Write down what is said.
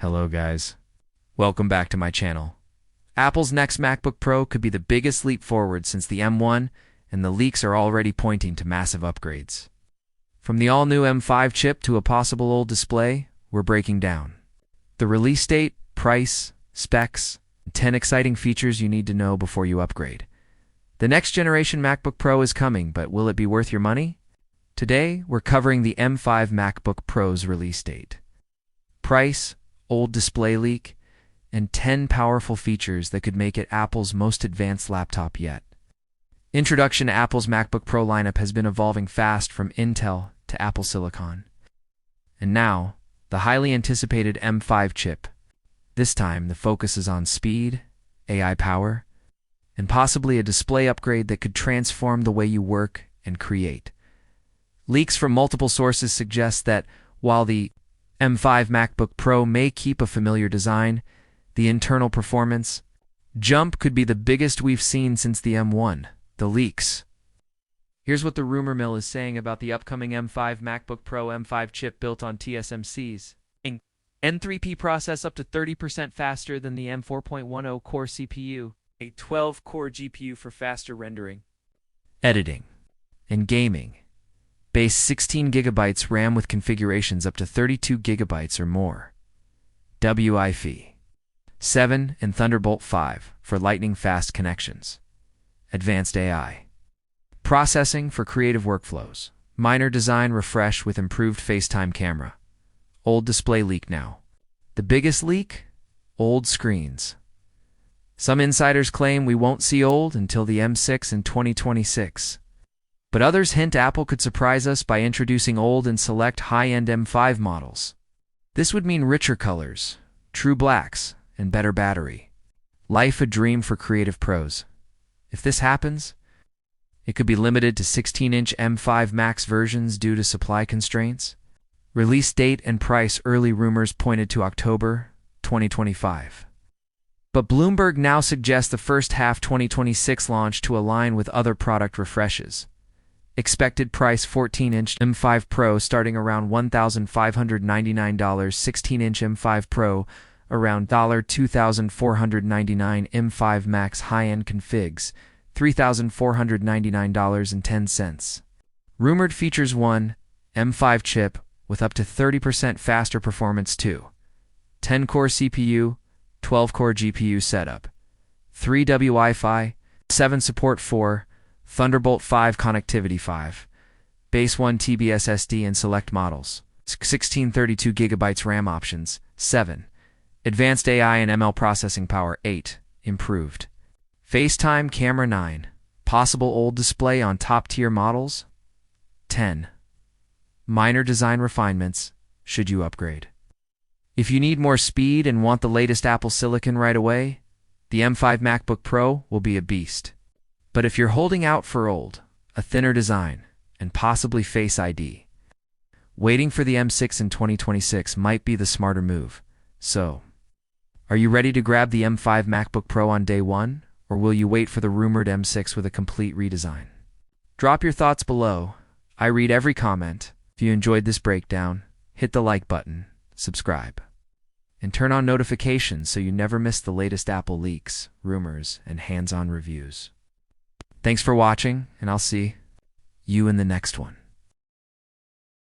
Hello guys. Welcome back to my channel. Apple's next MacBook Pro could be the biggest leap forward since the M1, and the leaks are already pointing to massive upgrades. From the all-new M5 chip to a possible OLED display, we're breaking down the release date, price, specs, and 10 exciting features you need to know before you upgrade. The next generation MacBook Pro is coming, but will it be worth your money? Today, we're covering the M5 MacBook Pro's release date, price, OLED display leak, and 10 powerful features that could make it Apple's most advanced laptop yet. Introduction to Apple's MacBook Pro lineup has been evolving fast from Intel to Apple Silicon. And now, the highly anticipated M5 chip. This time, the focus is on speed, AI power, and possibly a display upgrade that could transform the way you work and create. Leaks from multiple sources suggest that while the M5 MacBook Pro may keep a familiar design, the internal performance jump could be the biggest we've seen since the M1. The leaks. Here's what the rumor mill is saying about the upcoming M5 MacBook Pro M5 chip built on TSMC's N3P process, up to 30% faster than the M4.10 core CPU, a 12-core GPU for faster rendering, editing, and gaming. Base 16 GB RAM with configurations up to 32 GB or more. Wi-Fi 7 and Thunderbolt 5 for lightning-fast connections. Advanced AI processing for creative workflows. Minor design refresh with improved FaceTime camera. OLED display leak now. The biggest leak? OLED screens. Some insiders claim we won't see OLED until the M6 in 2026. But others hint Apple could surprise us by introducing OLED in select high-end M5 models. This would mean richer colors, true blacks, and better battery life, a dream for creative pros. If this happens, it could be limited to 16-inch M5 Max versions due to supply constraints. Release date and price: early rumors pointed to October 2025. But Bloomberg now suggests the first half 2026 launch to align with other product refreshes. Expected price: 14-inch M5 Pro starting around $1,599, 16-inch M5 Pro around $2,499, M5 Max high-end configs $3,499.10. Rumored features: 1. M5 chip with up to 30% faster performance. 2. 10-core CPU, 12-core GPU setup. 3. Wi-Fi 7 support. 4. Thunderbolt 5 connectivity. 5. Base 1 TB SSD in select models. 16 32 GB RAM options. 7. Advanced AI and ML processing power. 8. Improved FaceTime camera. 9. Possible OLED display on top-tier models. 10. Minor design refinements should you upgrade. If you need more speed and want the latest Apple Silicon right away, the M5 MacBook Pro will be a beast. But if you're holding out for OLED, a thinner design, and possibly Face ID, waiting for the M6 in 2026 might be the smarter move. So, are you ready to grab the M5 MacBook Pro on day one, or will you wait for the rumored M6 with a complete redesign? Drop your thoughts below. I read every comment. If you enjoyed this breakdown, hit the like button, subscribe, and turn on notifications so you never miss the latest Apple leaks, rumors, and hands-on reviews. Thanks for watching, and I'll see you in the next one.